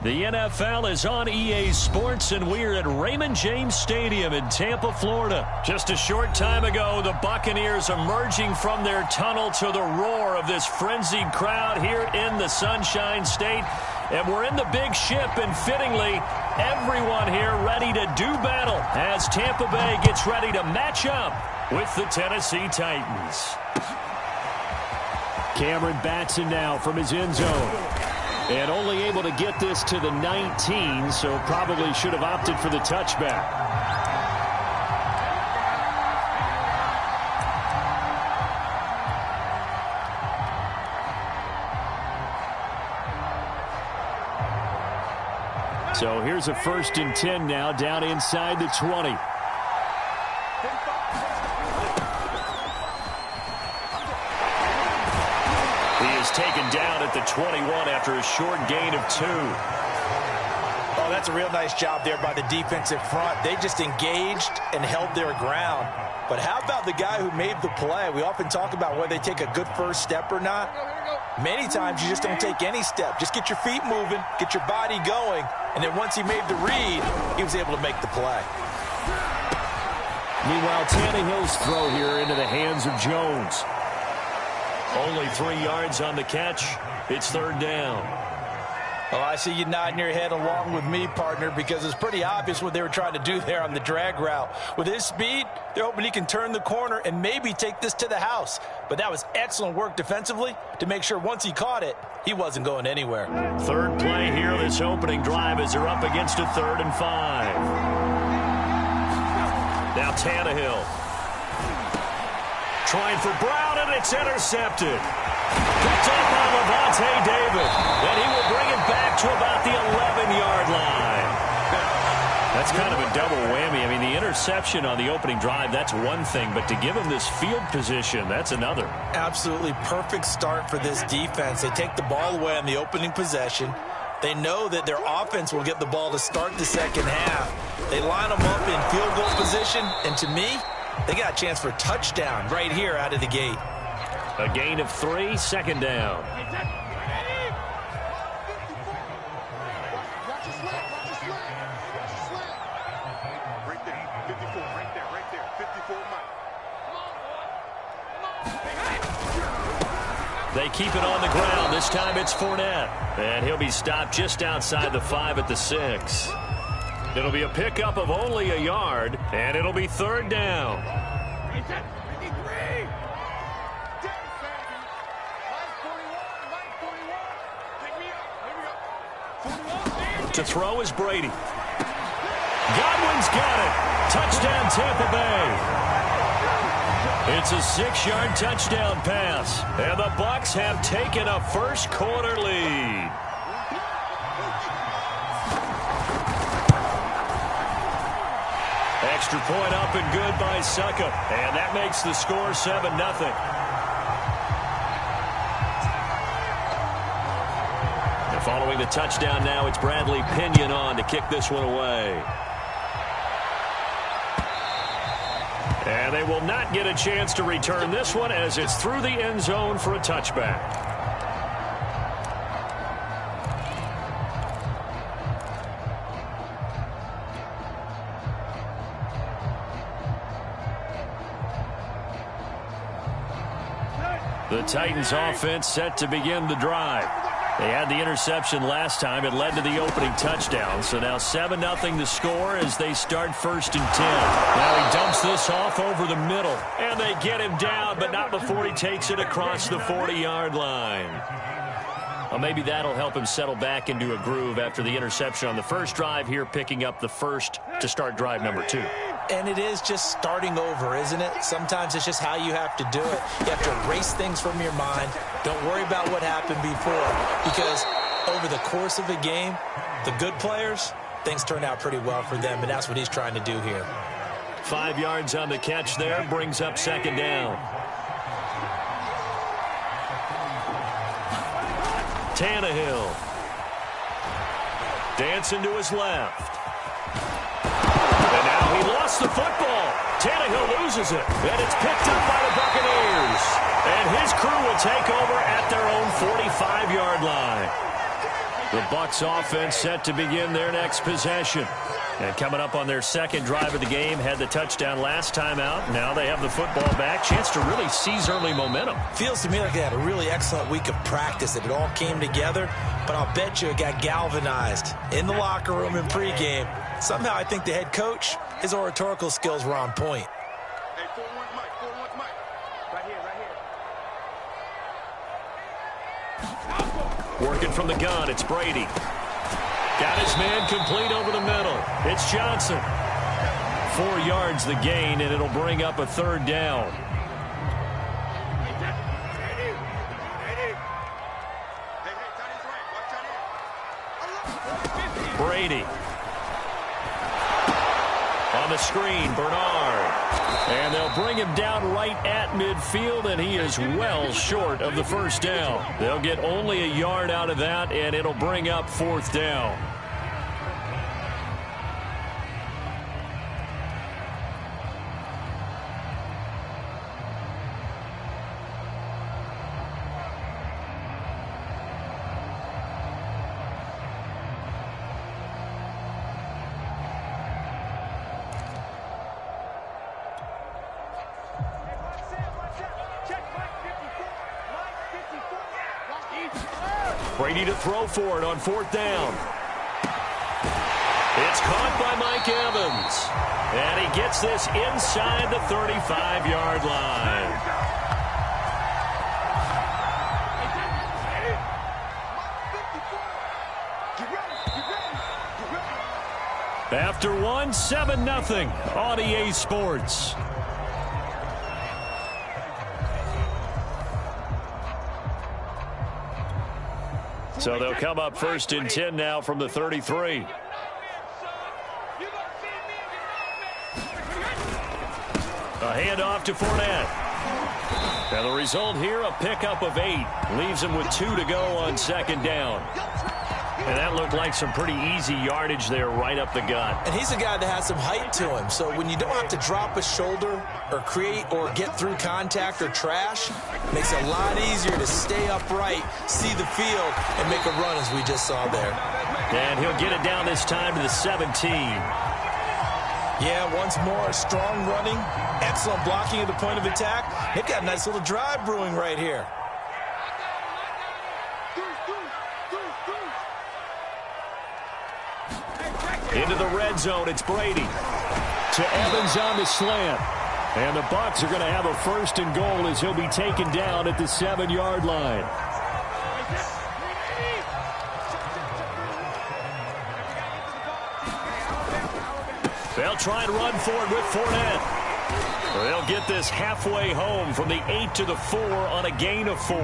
The NFL is on EA Sports, and we're at Raymond James Stadium in Tampa, Florida. Just a short time ago, the Buccaneers emerging from their tunnel to the roar of this frenzied crowd here in the Sunshine State. And we're in the big ship, and fittingly, everyone here ready to do battle as Tampa Bay gets ready to match up with the Tennessee Titans. Cameron Batson now from his end zone. And only able to get this to the 19, so probably should have opted for the touchback. So here's a 1st and 10 now, down inside the 20. Taken down at the 21 after a short gain of 2. Oh, that's a real nice job there by the defensive front. They just engaged and held their ground. But how about the guy who made the play? We often talk about whether they take a good first step or not. Many times you just don't take any step. Just get your feet moving, get your body going, and then once he made the read, he was able to make the play. Meanwhile, Tannehill's throw here into the hands of Jones. Only 3 yards on the catch. It's 3rd down. Well, I see you nodding your head along with me, partner, because it's pretty obvious what they were trying to do there on the drag route. With his speed, they're hoping he can turn the corner and maybe take this to the house. But that was excellent work defensively to make sure once he caught it, he wasn't going anywhere. 3rd play here, this opening drive, as they're up against a 3rd and 5. Now Tannehill. Trying for Brown, and it's intercepted. Picked up by Levante David. And he will bring it back to about the 11-yard line. That's kind of a double whammy. I mean, the interception on the opening drive, that's one thing. But to give him this field position, that's another. Absolutely perfect start for this defense. They take the ball away on the opening possession. They know that their offense will get the ball to start the second half. They line them up in field goal position. And to me, they got a chance for a touchdown right here out of the gate. A gain of 3, 2nd down. They keep it on the ground. This time it's Fournette. And he'll be stopped just outside the 5 at the 6. It'll be a pickup of only a yard, and it'll be 3rd down. To throw is Brady. Godwin's got it. Touchdown, Tampa Bay. It's a 6-yard touchdown pass, and the Bucs have taken a first-quarter lead. Extra point up and good by Suckup. And that makes the score 7-0. And following the touchdown now, it's Bradley Pinion on to kick this one away. And they will not get a chance to return this one as it's through the end zone for a touchback. The Titans offense set to begin the drive. They had the interception last time. It led to the opening touchdown. So now 7-0 the score as they start 1st and 10. Now he dumps this off over the middle. And they get him down, but not before he takes it across the 40-yard line. Well, maybe that'll help him settle back into a groove after the interception on the first drive here, picking up the first to start drive number 2. And it is just starting over, isn't it? Sometimes it's just how you have to do it. You have to erase things from your mind. Don't worry about what happened before, because over the course of a game, the good players, things turn out pretty well for them, and that's what he's trying to do here. 5 yards on the catch there, brings up 2nd down. Tannehill. Dancing to his left. And now he lost the football. Tannehill loses it, and it's picked up by the Buccaneers. And his crew will take over at their own 45-yard line. The Bucs offense set to begin their next possession. And coming up on their second drive of the game, had the touchdown last time out. Now they have the football back. Chance to really seize early momentum. Feels to me like they had a really excellent week of practice, that it all came together. But I'll bet you it got galvanized in the locker room in pregame. Somehow I think the head coach, his oratorical skills were on point. Hey, 4-1 Mike, 4-1 Mike. Right here, right here. Working from the gun, it's Brady. Got his man complete over the middle. It's Johnson. 4 yards the gain, and it'll bring up a third down. Brady. On the screen, Bernard. And they'll bring him down right at midfield, and he is well short of the first down. They'll get only a yard out of that, and it'll bring up fourth down. Brady to throw for it on fourth down. It's caught by Mike Evans. And he gets this inside the 35-yard line. After one, 7-0 on EA Sports. So they'll come up first and 10 now from the 33. A handoff to Fournette. And the result here, a pickup of 8. Leaves him with 2 to go on second down. And that looked like some pretty easy yardage there right up the gut. And he's a guy that has some height to him. So when you don't have to drop a shoulder or create or get through contact or trash, it makes it a lot easier to stay upright, see the field, and make a run as we just saw there. And he'll get it down this time to the 17. Yeah, once more, strong running, excellent blocking at the point of attack. They've got a nice little drive brewing right here. Into the red zone, it's Brady. To Evans on the slant. And the Bucs are going to have a first and goal as he'll be taken down at the 7-yard line. They'll try and run for it with Fournette. They'll get this halfway home from the 8 to the 4 on a gain of 4.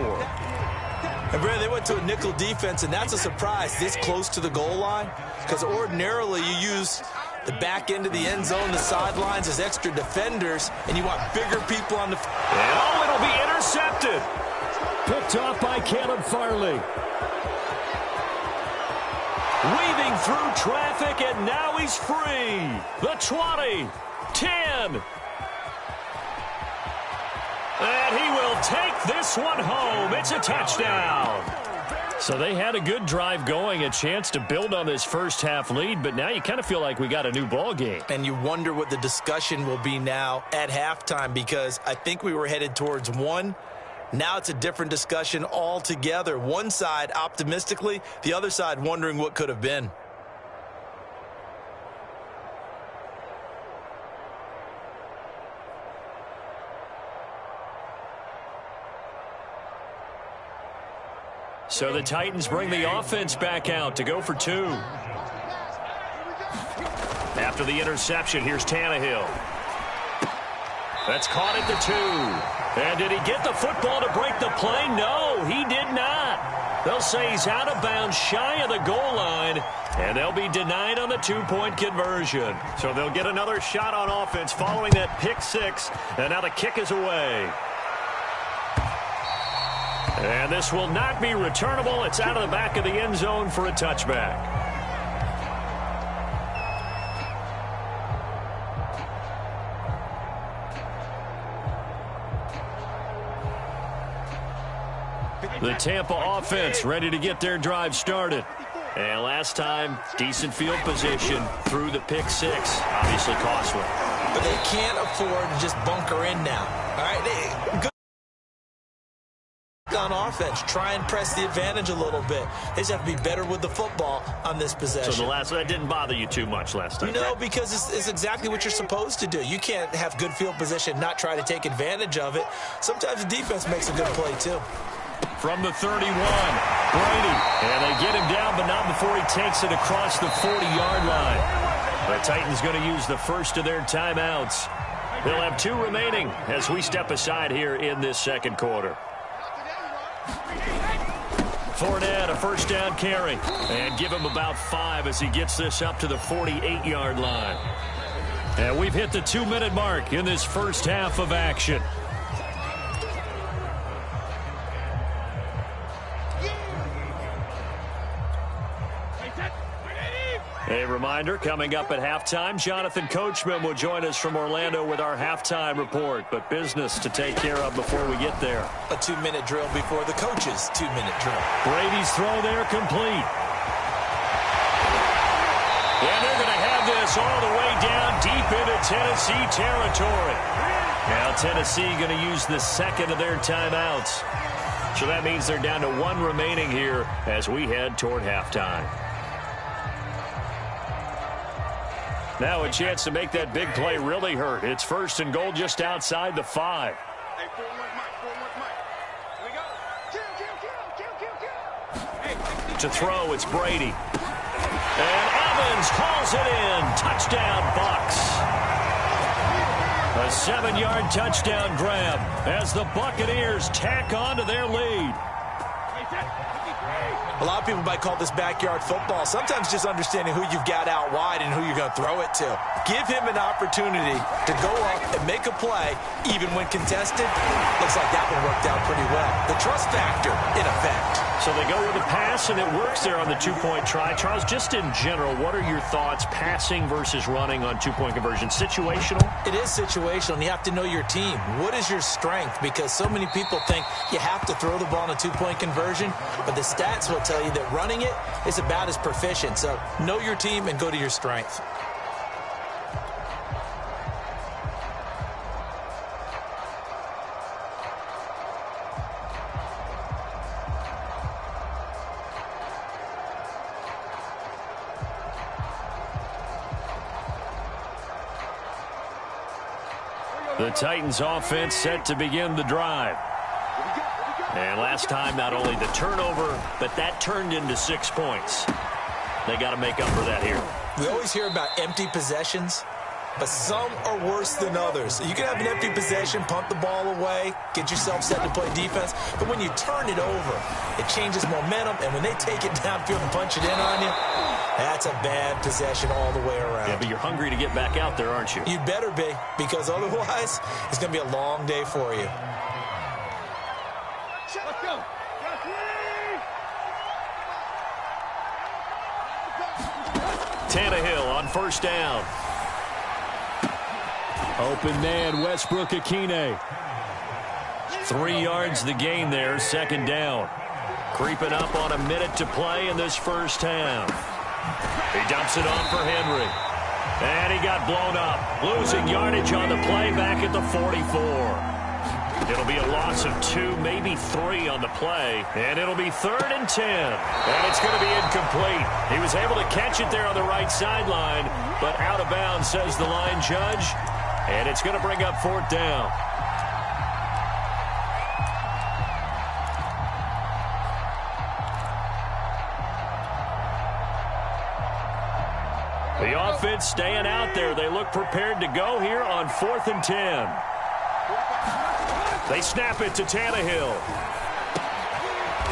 And Brad, they went to a nickel defense, and that's a surprise this close to the goal line, because ordinarily you use the back end of the end zone, the sidelines as extra defenders, and you want bigger people on the... Oh, it'll be intercepted. Picked off by Caleb Farley. Weaving through traffic, and now he's free. The 20, 10. And he will take this one home. It's a touchdown. So they had a good drive going, a chance to build on this first half lead, but now you kind of feel like we got a new ball game. And you wonder what the discussion will be now at halftime, because I think we were headed towards one. Now it's a different discussion altogether. One side optimistically, the other side wondering what could have been. So the Titans bring the offense back out to go for 2. After the interception, here's Tannehill. That's caught at the 2. And did he get the football to break the play? No, he did not. They'll say he's out of bounds, shy of the goal line, and they'll be denied on the 2-point conversion. So they'll get another shot on offense following that pick 6, and now the kick is away. And this will not be returnable. It's out of the back of the end zone for a touchback. The Tampa offense ready to get their drive started. And last time, decent field position through the pick six. Obviously costly. But they can't afford to just bunker in now. All right, good on offense. Try and press the advantage a little bit. They just have to be better with the football on this possession. So that didn't bother you too much last time? No, because it's exactly what you're supposed to do. You can't have good field position, not try to take advantage of it. Sometimes the defense makes a good play, too. From the 31, Brady. And they get him down, but not before he takes it across the 40-yard line. The Titans going to use the first of their timeouts. They'll have 2 remaining as we step aside here in this second quarter. Fournette, a first down carry. And give him about 5 as he gets this up to the 48-yard line. And we've hit the 2-minute mark in this first half of action. A reminder, coming up at halftime, Jonathan Coachman will join us from Orlando with our halftime report. But business to take care of before we get there. A 2-minute drill before the coach's 2-minute drill. Brady's throw there complete. And they're going to have this all the way down deep into Tennessee territory. Now Tennessee going to use the second of their timeouts. So that means they're down to 1 remaining here as we head toward halftime. Now a chance to make that big play really hurt. It's first and goal just outside the 5. Hey, 4-1 Mike, 4-1 Mike. Here we go. Kill. To throw, it's Brady. And Evans hauls it in. Touchdown, Bucs. A 7-yard touchdown grab as the Buccaneers tack on to their lead. A lot of people might call this backyard football. Sometimes just understanding who you've got out wide and who you're going to throw it to. Give him an opportunity to go up and make a play, even when contested. Looks like that one worked out pretty well. The trust factor in effect. So they go with a pass, and it works there on the 2-point try. Charles, just in general, what are your thoughts passing versus running on 2-point conversion? Situational? It is situational, and you have to know your team. What is your strength? Because so many people think you have to throw the ball in a 2-point conversion, but the stats will tell you that running it is about as proficient. So know your team and go to your strength. The Titans offense set to begin the drive. And last time, not only the turnover, but that turned into 6 points. They got to make up for that here. We always hear about empty possessions, but some are worse than others. You can have an empty possession, punt the ball away, get yourself set to play defense, but when you turn it over, it changes momentum, and when they take it downfield and punch it in on you, that's a bad possession all the way around. Yeah, but you're hungry to get back out there, aren't you? You better be, because otherwise, it's going to be a long day for you. Let's go. Tannehill on first down. Open man, Westbrook-Ikhine. 3 yards the gain there, second down. Creeping up on a minute to play in this first half. He dumps it off for Henry. And he got blown up. Losing yardage on the play back at the 44. It'll be a loss of 2, maybe 3 on the play. And it'll be 3rd and 10. And it's going to be incomplete. He was able to catch it there on the right sideline, but out of bounds, says the line judge. And it's going to bring up 4th down. The offense staying out there. They look prepared to go here on 4th and 10. They snap it to Tannehill.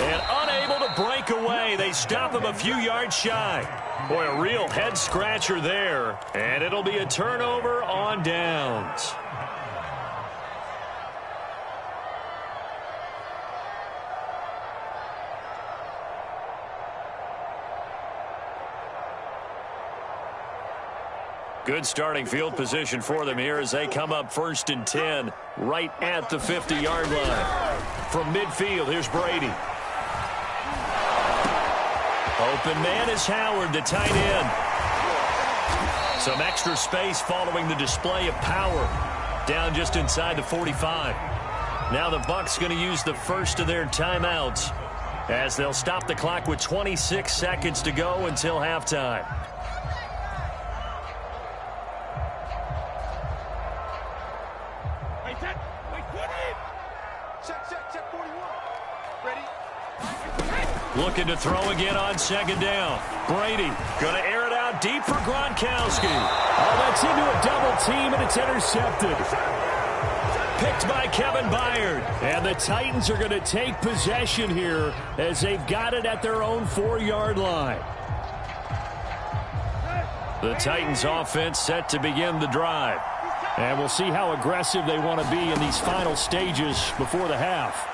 And unable to break away. They stop him a few yards shy. Boy, a real head-scratcher there. And it'll be a turnover on downs. Good starting field position for them here as they come up 1st and 10 right at the 50-yard line. From midfield, here's Brady. Open man is Howard, the tight end. Some extra space following the display of power. Down just inside the 45. Now the Bucs going to use the first of their timeouts as they'll stop the clock with 26 seconds to go until halftime. Check 41. Ready? Looking to throw again on second down. Brady going to air it out deep for Gronkowski. Oh, that's into a double team, and it's intercepted. Picked by Kevin Byard. And the Titans are going to take possession here as they've got it at their own 4-yard line. The Titans offense set to begin the drive. And we'll see how aggressive they want to be in these final stages before the half.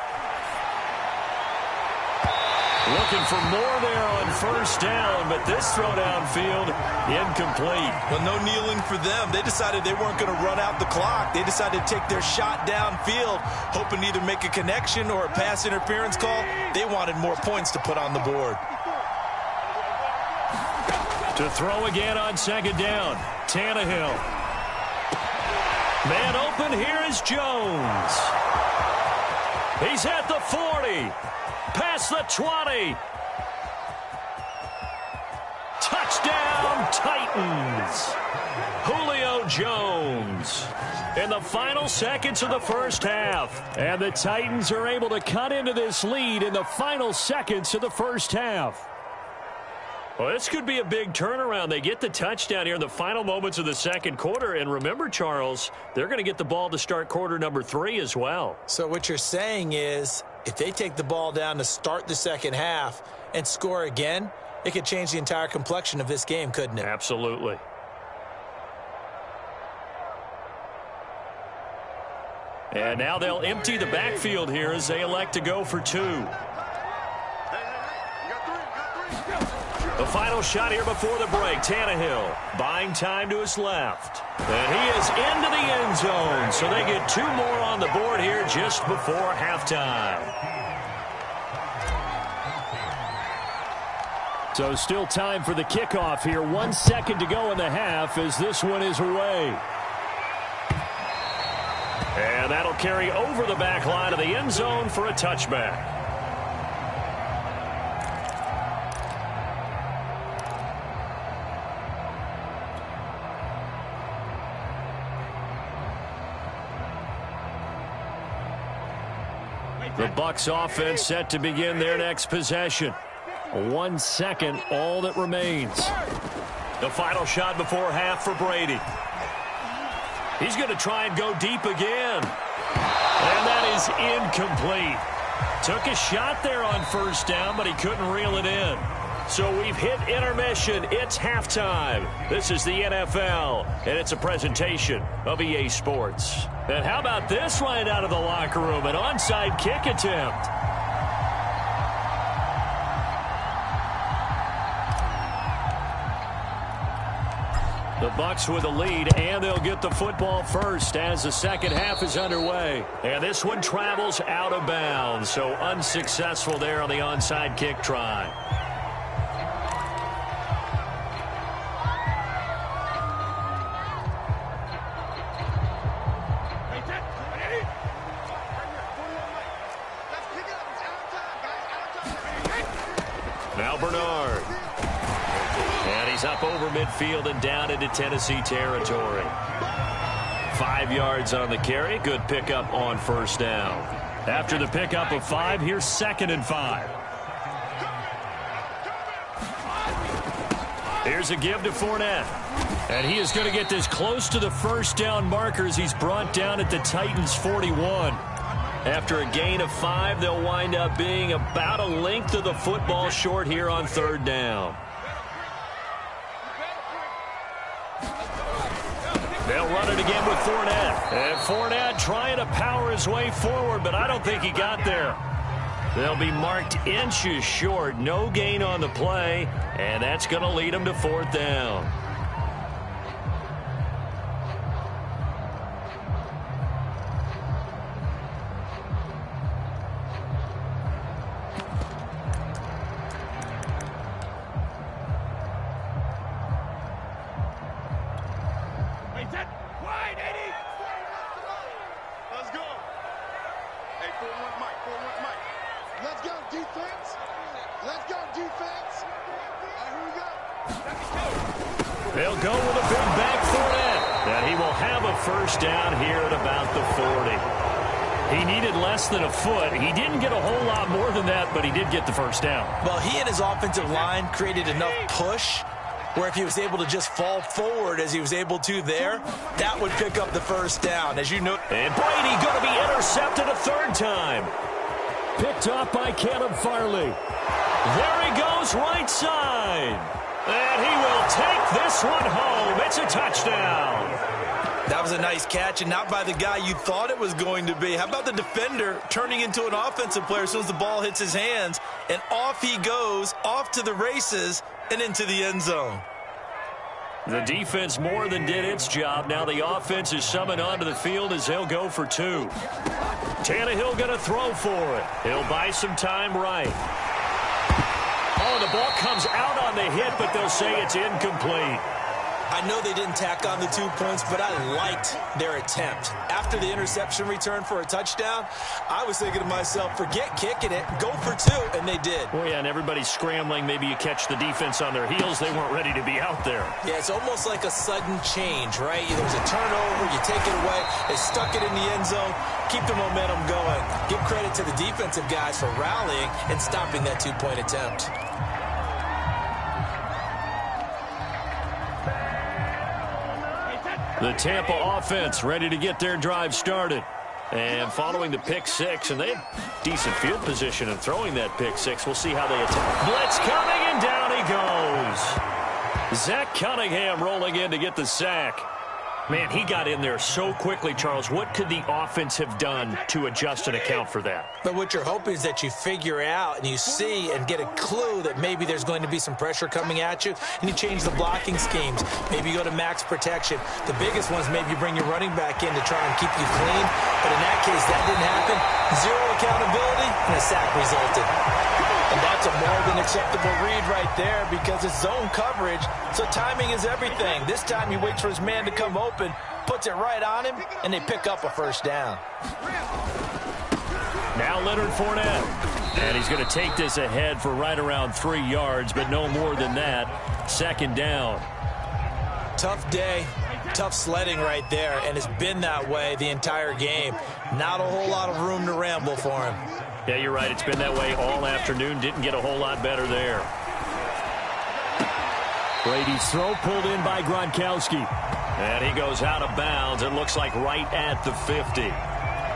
Looking for more there on first down, but this throw downfield incomplete. Well, no kneeling for them. They decided they weren't going to run out the clock. They decided to take their shot downfield, hoping to either make a connection or a pass interference call. They wanted more points to put on the board. To throw again on second down, Tannehill. Man open, here is Jones. He's at the 40. Past the 20. Touchdown, Titans. Julio Jones in the final seconds of the first half. And the Titans are able to cut into this lead in the final seconds of the first half. Well, this could be a big turnaround. They get the touchdown here in the final moments of the second quarter. And remember, Charles, they're going to get the ball to start quarter number 3 as well. So what you're saying is if they take the ball down to start the second half and score again, it could change the entire complexion of this game, couldn't it? Absolutely. And now they'll empty the backfield here as they elect to go for 2. The final shot here before the break. Tannehill buying time to his left. And he is into the end zone. So they get 2 more on the board here just before halftime. So still time for the kickoff here. 1 second to go in the half as this one is away. And that'll carry over the back line of the end zone for a touchback. The Bucs offense set to begin their next possession. 1 second, all that remains. The final shot before half for Brady. He's going to try and go deep again. And that is incomplete. Took a shot there on first down, but he couldn't reel it in. So we've hit intermission. It's halftime. This is the NFL, and it's a presentation of EA Sports. And how about this right out of the locker room? An onside kick attempt. The Bucs with a lead, and they'll get the football first as the second half is underway. And this one travels out of bounds, so unsuccessful there on the onside kick try. Now Bernard. And he's up over midfield and down into Tennessee territory. 5 yards on the carry. Good pickup on first down. After the pickup of 5, here's 2nd and 5. Here's a give to Fournette. And he is going to get this close to the first down markers. He's brought down at the Titans' 41. After a gain of 5, they'll wind up being about a length of the football short here on 3rd down. They'll run it again with Fournette. And Fournette trying to power his way forward, but I don't think he got there. They'll be marked inches short. No gain on the play, and that's going to lead them to 4th down. 4-1 Mike. 4-1 Mike. Let's go, defense. Let's go, defense. All right, here we go. They'll go with a big back Fournette. And he will have a first down here at about the 40. He needed less than a foot. He didn't get a whole lot more than that, but he did get the first down. Well, he and his offensive line created enough push where if he was able to just fall forward as he was able to there, that would pick up the first down. As you know. And Brady going to be intercepted a third time. Picked off by Caleb Farley. There he goes right side. And he will take this one home. It's a touchdown. That was a nice catch, and not by the guy you thought it was going to be. How about the defender turning into an offensive player as soon as the ball hits his hands, and off he goes, off to the races, and into the end zone. The defense more than did its job. Now the offense is summoned onto the field as they'll go for two. Tannehill going to throw for it. He'll buy some time right. Oh, the ball comes out on the hit, but they'll say it's incomplete. I know they didn't tack on the 2 points, but I liked their attempt. After the interception return for a touchdown, I was thinking to myself, forget kicking it, go for two, and they did. Oh, yeah, and everybody's scrambling. Maybe you catch the defense on their heels. They weren't ready to be out there. Yeah, it's almost like a sudden change, right? There's a turnover, you take it away, they stuck it in the end zone, keep the momentum going. Give credit to the defensive guys for rallying and stopping that 2-point attempt. The Tampa offense ready to get their drive started. And following the pick six, and they have decent field position in throwing that pick six. We'll see how they attack. Blitz coming, and down he goes. Zach Cunningham rolling in to get the sack. Man, he got in there so quickly, Charles. What could the offense have done to adjust and account for that? But what you're hoping is that you figure out and you see and get a clue that maybe there's going to be some pressure coming at you, and you change the blocking schemes. Maybe you go to max protection. The biggest one is maybe you bring your running back in to try and keep you clean. But in that case, that didn't happen. Zero accountability, and a sack resulted. And that's a more than acceptable read right there because it's zone coverage, so timing is everything. This time he waits for his man to come open, puts it right on him, and they pick up a first down. Now Leonard Fournette. And he's going to take this ahead for right around 3 yards, but no more than that. Second down. Tough day, tough sledding right there, and it's been that way the entire game. Not a whole lot of room to ramble for him. Yeah, you're right. It's been that way all afternoon. Didn't get a whole lot better there. Brady's throw pulled in by Gronkowski. And he goes out of bounds. It looks like right at the 50.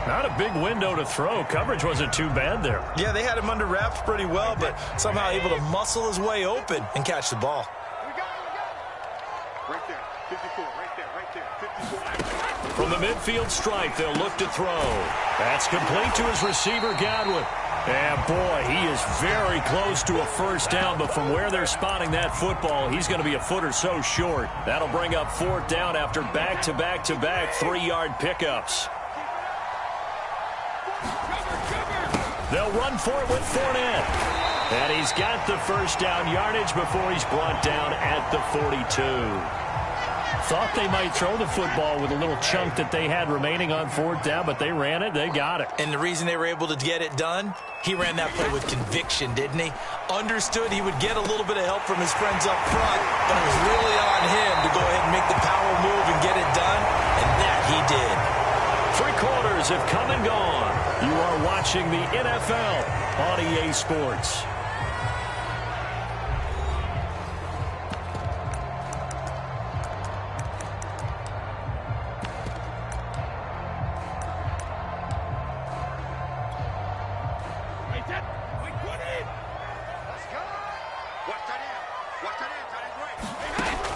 Not a big window to throw. Coverage wasn't too bad there. Yeah, they had him under wraps pretty well, but somehow able to muscle his way open and catch the ball. Right there. 54. Right there. 54. From the midfield stripe, they'll look to throw. That's complete to his receiver, Godwin. And, boy, he is very close to a first down, but from where they're spotting that football, he's going to be a foot or so short. That'll bring up fourth down after back-to-back-to-back 3-yard pickups. They'll run for it with Fournette. And he's got the first down yardage before he's brought down at the 42. Thought they might throw the football with a little chunk that they had remaining on fourth down, but they ran it. They got it. And the reason they were able to get it done, he ran that play with conviction, didn't he? Understood he would get a little bit of help from his friends up front, but it was really on him to go ahead and make the power move and get it done, and that he did. 3 quarters have come and gone. You are watching the NFL on EA Sports.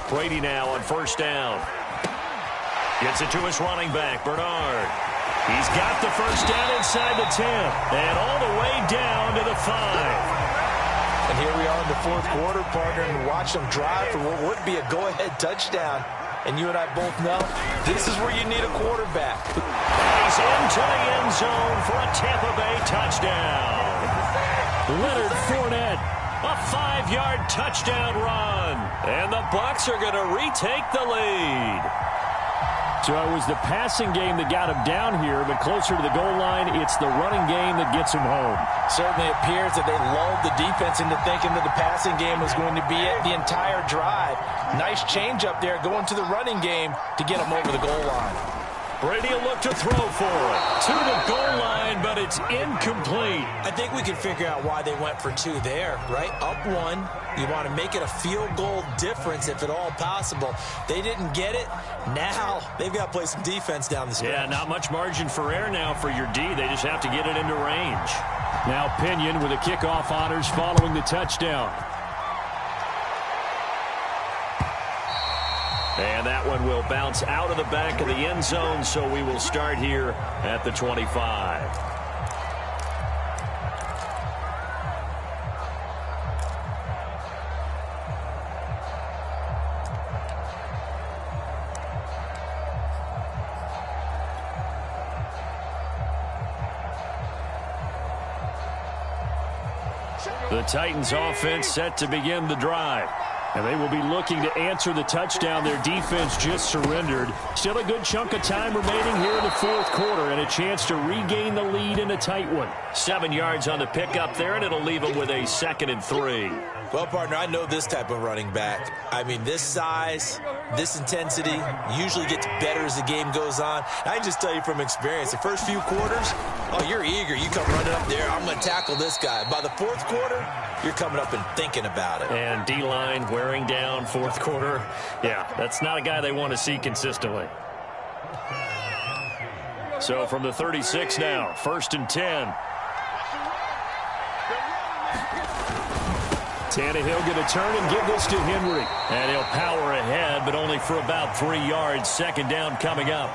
Brady now on first down. Gets it to his running back, Bernard. He's got the first down inside the 10 and all the way down to the 5. And here we are in the fourth quarter, partner, and watch them drive for what would be a go-ahead touchdown. And you and I both know this is where you need a quarterback. And he's into the end zone for a Tampa Bay touchdown. Leonard Fournette, a 5-yard touchdown run. And the Bucs are going to retake the lead. So it was the passing game that got him down here, but closer to the goal line, it's the running game that gets him home. Certainly appears that they lulled the defense into thinking that the passing game was going to be it the entire drive. Nice change up there going to the running game to get him over the goal line. Brady will look to throw for it. To the goal line, but it's incomplete. I think we can figure out why they went for two there, right? Up one. You want to make it a field goal difference if at all possible. They didn't get it. Now they've got to play some defense down the stretch. Yeah, not much margin for error now for your D. They just have to get it into range. Now Pinion with the kickoff honors following the touchdown. And that one will bounce out of the back of the end zone, so we will start here at the 25. The Titans offense set to begin the drive. And they will be looking to answer the touchdown their defense just surrendered. Still a good chunk of time remaining here in the fourth quarter and a chance to regain the lead in a tight one. 7 yards on the pickup there, and it'll leave them with a 2nd and 3. Well, partner, I know this type of running back. I mean, this size, this intensity usually gets better as the game goes on. I can just tell you from experience, the first few quarters, oh, you're eager. You come running up there, I'm going to tackle this guy. By the fourth quarter, you're coming up and thinking about it. And D-line wearing down fourth quarter. Yeah, that's not a guy they want to see consistently. So from the 36 now, 1st and 10. Tannehill going to turn and give this to Henry. And he'll power ahead, but only for about 3 yards. 2nd down coming up.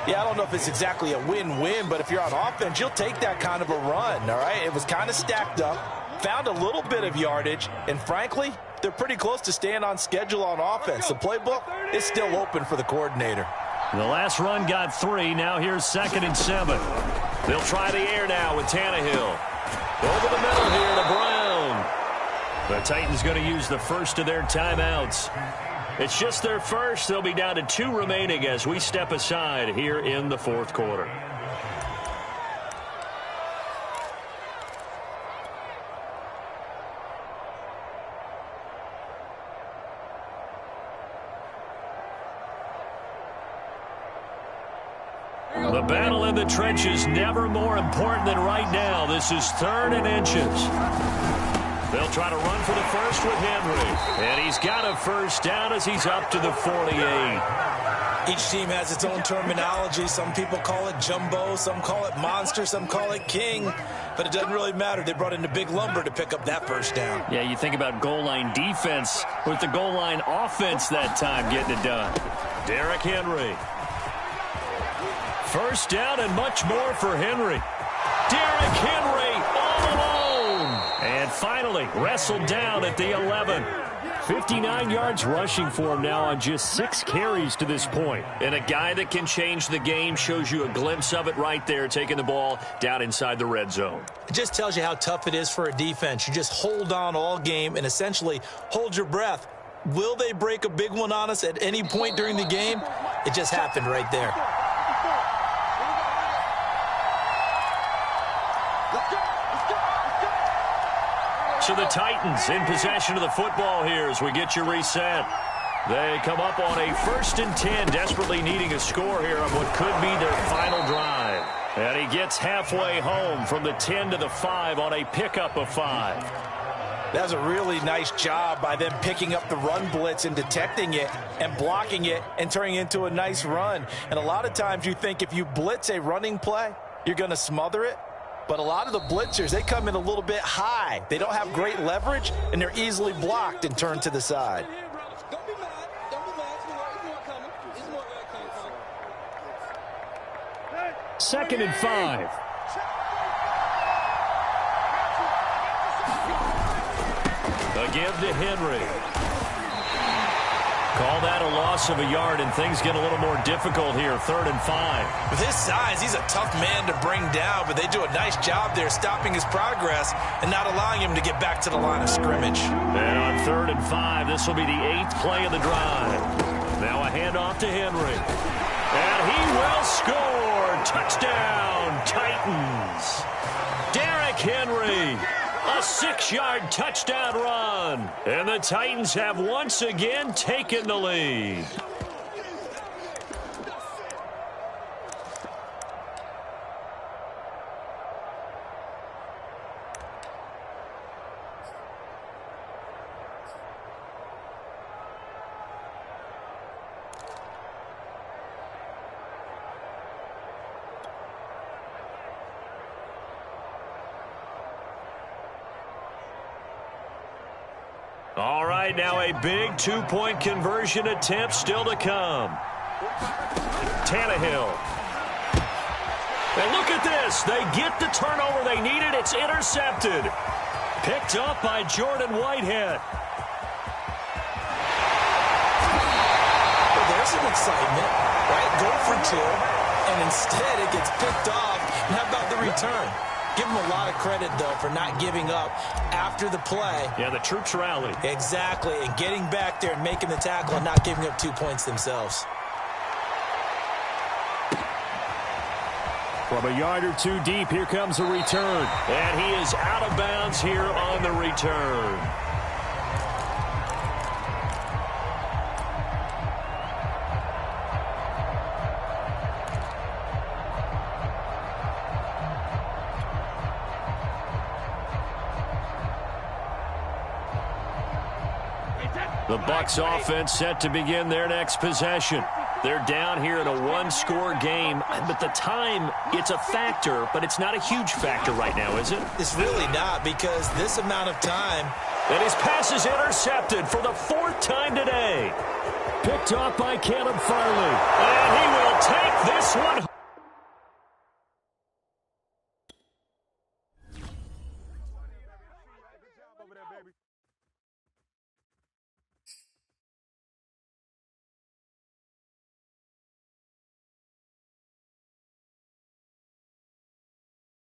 Yeah, I don't know if it's exactly a win-win, but if you're on offense, you'll take that kind of a run, all right? It was kind of stacked up, found a little bit of yardage, and frankly, they're pretty close to staying on schedule on offense. The playbook is still open for the coordinator. The last run got 3. Now here's 2nd and 7. They'll try the air now with Tannehill. Over the middle here to Brown. The Titans going to use the first of their timeouts. It's just their first. They'll be down to 2 remaining as we step aside here in the fourth quarter. The battle in the trenches never more important than right now. This is 3rd and inches. They'll try to run for the first with Henry. And he's got a first down as he's up to the 48. Each team has its own terminology. Some people call it jumbo, some call it monster, some call it king. But it doesn't really matter. They brought in the big lumber to pick up that first down. Yeah, you think about goal line defense with the goal line offense that time getting it done. Derrick Henry. First down and much more for Henry. Derrick Henry all alone. And finally wrestled down at the 11. 59 yards rushing for him now on just 6 carries to this point. And a guy that can change the game, shows you a glimpse of it right there, taking the ball down inside the red zone. It just tells you how tough it is for a defense. You just hold on all game and essentially hold your breath. Will they break a big one on us at any point during the game? It just happened right there. So the Titans in possession of the football here as we get you reset. They come up on a 1st and 10, desperately needing a score here on what could be their final drive. And he gets halfway home from the 10 to the 5 on a pickup of 5. That was a really nice job by them picking up the run blitz and detecting it and blocking it and turning it into a nice run. And a lot of times you think if you blitz a running play, you're going to smother it. But a lot of the blitzers, they come in a little bit high. They don't have great leverage, and they're easily blocked and turned to the side. Second and 5. A give to Henry. Call that a loss of a yard, and things get a little more difficult here. 3rd and 5. With his size, he's a tough man to bring down, but they do a nice job there stopping his progress and not allowing him to get back to the line of scrimmage. And on 3rd and 5, this will be the 8th play of the drive. Now a handoff to Henry. he will score. Touchdown, Titans. Derrick Henry, a 6-yard touchdown run. And the Titans have once again taken the lead. All right, now a big 2-point conversion attempt still to come. Tannehill. And look at this. They get the turnover they needed. It's intercepted. Picked up by Jordan Whitehead. Well, there's some excitement, right? Go for 2, and instead it gets picked off. And how about the return? Give them a lot of credit, though, for not giving up after the play. Yeah, the troops rallied. Exactly, and getting back there and making the tackle and not giving up 2 points themselves. From a yard or 2 deep, here comes a return. And he is out of bounds here on the return. The Bucs offense set to begin their next possession. They're down here in a 1-score game, but the time, it's a factor, but it's not a huge factor right now, is it? It's really not, because this amount of time. And his pass is intercepted for the 4th time today. Picked off by Caleb Farley. And he will take this one.